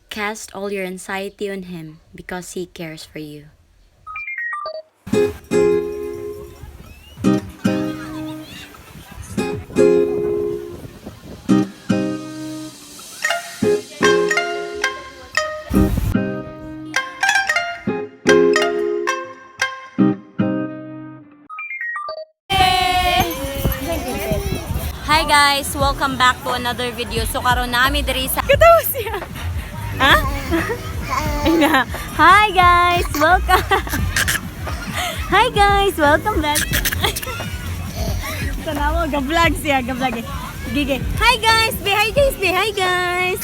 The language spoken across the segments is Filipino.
Cast all your anxiety on Him because He cares for you. Hi guys! Welcome back to another video. So karon nami diri sa katawa siya. Ha? Ay na. Hi guys! Welcome. Hi guys! Welcome back. Tanawa ga-vlog siya, ga-vlog. Gige. Hi guys! Hi guys! Hi guys!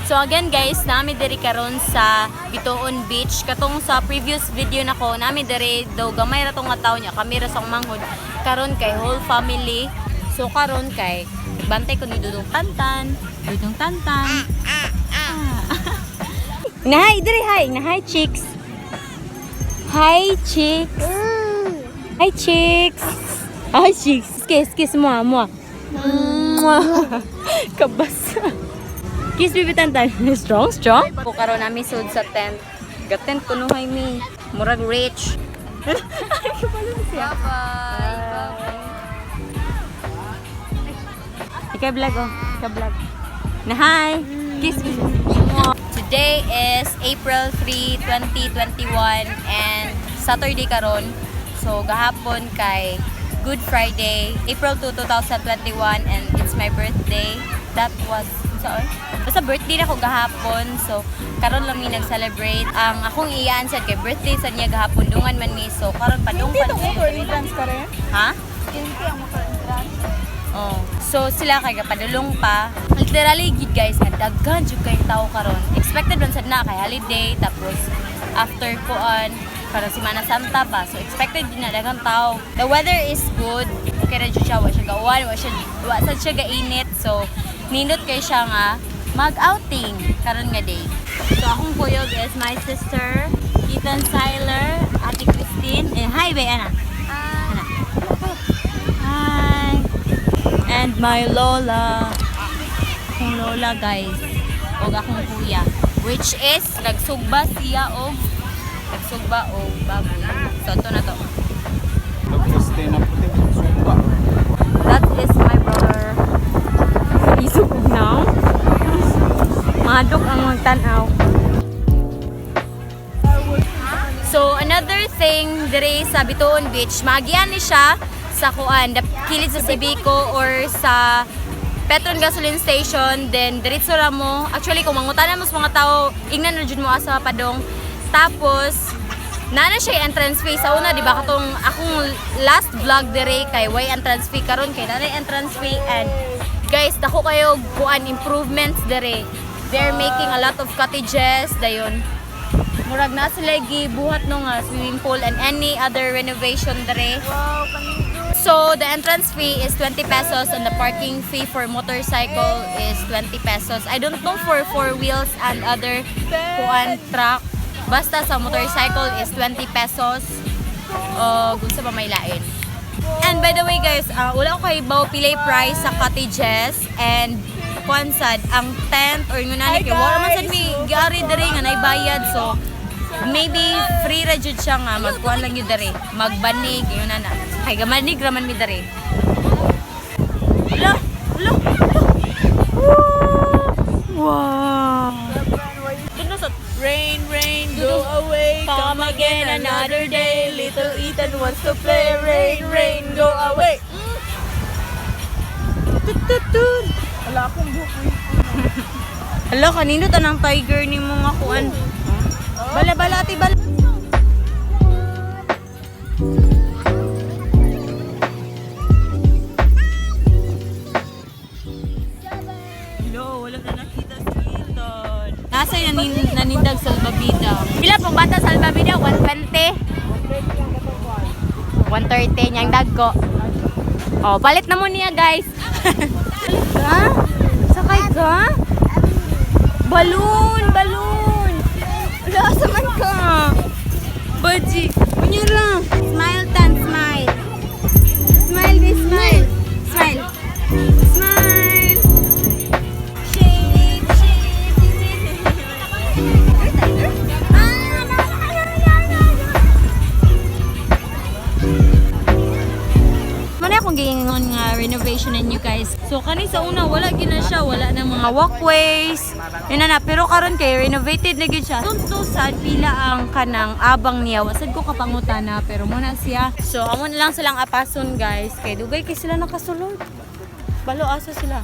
So again guys, nami diri karon sa Bituon Beach. Katong sa previous video nako, nami diri daw gamay ra tong nga tawo niya, kami ra sang manghod. Karon kay whole family. So karon kay bantay ko ni Dudong Tantan. Dudong Tantan. Nahay diri hi, nahay chicks. Hi chicks. Hi chicks. Hi chicks. Kiss mo. Kabasa. Kiss baby Tantan. Strong. Po karon nami sud sa tent. Gatent kunuhay mi. Murag rich. Bye-bye. Ika-vlog oh. Ika-vlog. Na hi. Kiss me. Today is April 3, 2021 and Saturday karon. So gahapon kay Good Friday, April 2, 2021 and it's my birthday. That was basta birthday na ko gahapon. So karon lang mi nag-celebrate. Ang akong iyaan sad kay birthday sa niya gahapon dungan man mi. So karon padungpan ko entrance ka rin? Ha? Hindi ang maka-entrance. Oh. So sila kay padulong pa. Literally gid guys, daghan jud kay tao karon. Expected man sad na kay holiday tapos after kuan para Semana Santa pa. So expected din na daghang tao. The weather is good. Okay ra jud siya, wa siya gauwan, wa sad siya gainit. So nindot kay siya nga mag-outing karon nga day. So akong kuyog is my sister, Ethan Siler, Ate Christine. Hi be ana. Ana. Hi. And my lola. Akong lola guys. Og akong kuya, which is nagsugba siya og baboy. So ito na to. That is my brother. Isugog now. Madok ang magtanaw. So another thing dire sa Bituon Beach, maagian ni siya sa kuan, kilid sa Civico or sa Petron Gasoline Station, then diretso ra mo. Actually kung mangutanan mo sa mga tao, ingnan na jud mo asa padong. Tapos nana siya entrance fee sa una, di ba katong akong last vlog dire kay way entrance fee karon kay nana entrance fee and guys, dako kayo kuan improvements dire. They're making a lot of cottages dayon. Murag na sila gibuhat no nga swimming pool and any other renovation dire. Wow, So the entrance fee is 20 pesos and the parking fee for motorcycle is 20 pesos. I don't know for four wheels and other kuan truck. Basta sa motorcycle is 20 pesos. Kung sa pamailain. And by the way guys, wala ko kay baw pilay price sa cottages and kuan sad ang tent or ngunani kay wala man sad mi gari diri nga naibayad, so maybe free ra jud siya nga magkuan lang yun diri, magbanig yun na kay gamanig raman mi diri. Hello. Wow. Rain, go away, come again another day. Little Ethan wants to play. Rain, go away. Tututun. Wala akong buhok. Hello, kanino tanang tiger ni mga kuan? Bala-bala ati bala. Hello, wala na nakita si Ethan. Nasa yung nanindag salbabida. Pila pong bata salbabida? 120? 130 niyang dagko. Oh, palit na mo niya guys. Ha? Sakay ka? Balloon! Wala sa man ka. Baji, punya lang. Smile tan, smile. Smile, smile. Smile. Shake. location ninyo guys. So kani sa una wala gina siya, wala na mga walkways. Yun na, pero karon kay renovated na gid siya. Tunto sad pila ang kanang abang niya. Wasad ko kapangutana pero muna siya. So amo na lang silang apason guys. Kay dugay kay sila nakasulod. Balo asa sila.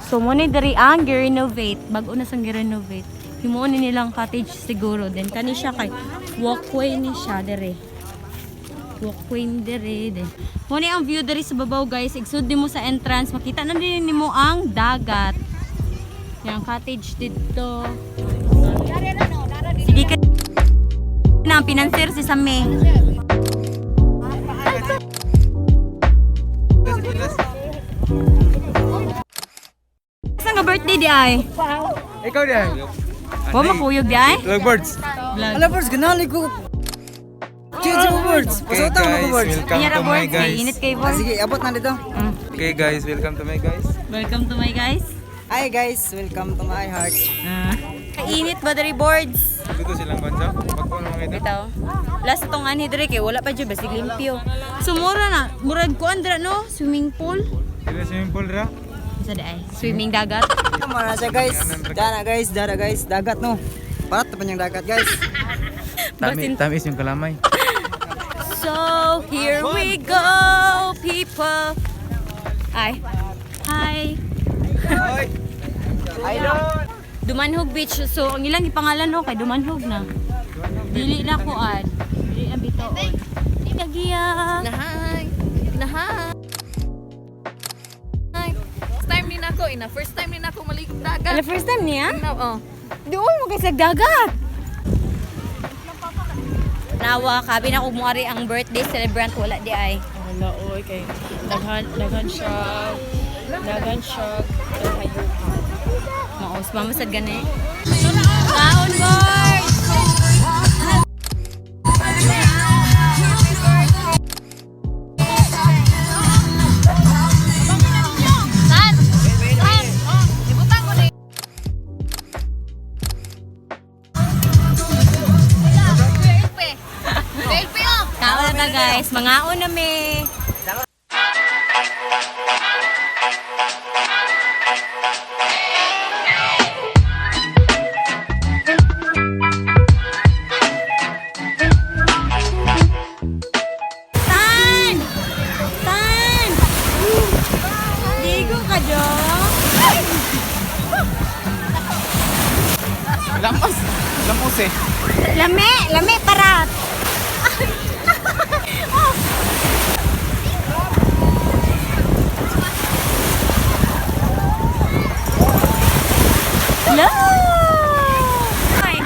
So muna diri ang gi-renovate, bag-o na sang gi-renovate. Himuon ni nilang cottage siguro. Then kani siya kay walkway ni siya dere. Walkway ni dere. Then muna ang view dere sa babaw guys. Igsud mo sa entrance, makita na din nimo ang dagat. Yang cottage dito. Sige ka na ang pinanser si Same. Saan nga birthday di ay? Ikaw din. Wa makuyog di ay? Lovebirds. Ala birds, ganali ko. Cheers mo birds. Pasutang mo ko birds. welcome Inyara to my board, guys. init kay Ah, board. sige, abot na dito. Okay guys, welcome to my guys. Welcome to my guys. Hi guys, welcome to my heart. Kainit ba dari boards? Dito silang bansa. Pagkuhan mo kita. Bitaw. Last itong anhi diri kay wala pa jud basig limpyo. Sumura na, murag ko andra no, swimming pool. Dito swimming pool ra. Sa daay, swimming dagat. Kamara siya guys. Dara guys, dagat no. Parat pa niyang dagat guys. Basin- Tamis yung kalamay. So, here we go, people. Ay. Hi. Hoy. Dumanhog Beach. So, ang ilang ipangalan no kay Dumanhog na. Dili na ko ad. Dili na bitoon. Kagiya. Nahay. Time ni nako, first time ni nako maligog dagat. Ala first time niya? Oh. Doon mo kay sa dagat. Nawa, kabi na kung muari ang birthday celebrant wala di ay. Wala oy kay daghan siya. Maos mamasad gani. Kaon board. Kaon na guys, mangaon na me. Tan! Tan! Ligo ka, Jo? Lamos eh. Lame, parat! Hello! Ay,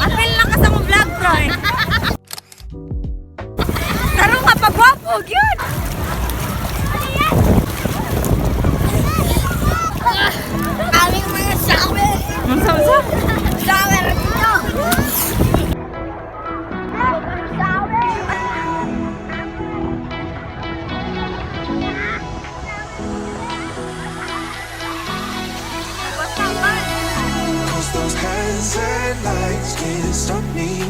apel lang ka sa mong vlog, bro. Tarong ka pagwapo, yun! Aming mga shower! Ang sausa? Shower! Cause those hands and lights can't stop me.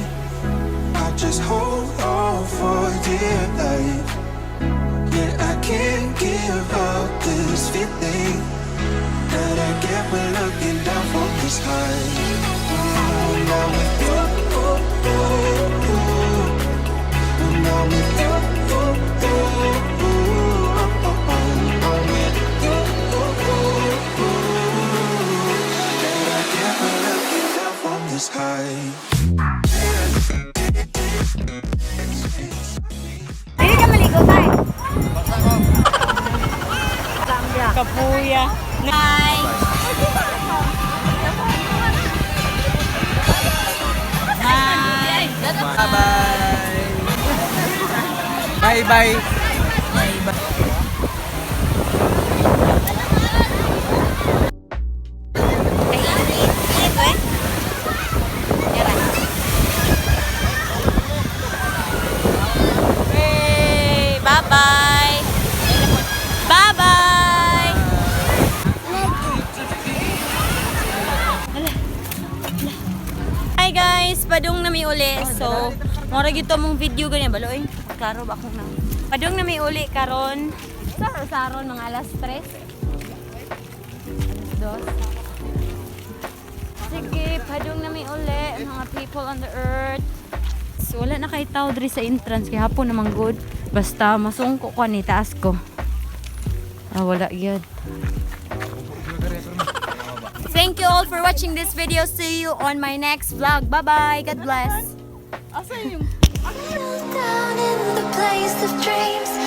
I just hold on for dear life. Yeah, I can't give up this feeling that I get when looking down from this high. Now with you, now with you, I'm with you. That I get when looking down from this high. Pili ka maligo tayo. Kapuya. Bye! Bye! Bye bye. Hey, bye-bye! Bye-bye! Hi guys! Padung na may uli. So, mora gito mong video ganyan. Baloy, klaro ba akong na? Padung na may uli karon. Saro-saro mga alas 3. Alas 2. Sige, padung na may uli mga people on the earth. So, wala na kay tao diri sa entrance kay hapon namang good. Basta masungko ko ni taas ko. Wala yun. Thank you all for watching this video. See you on my next vlog. Bye-bye. God bless. Asa yung Down in the place of dreams.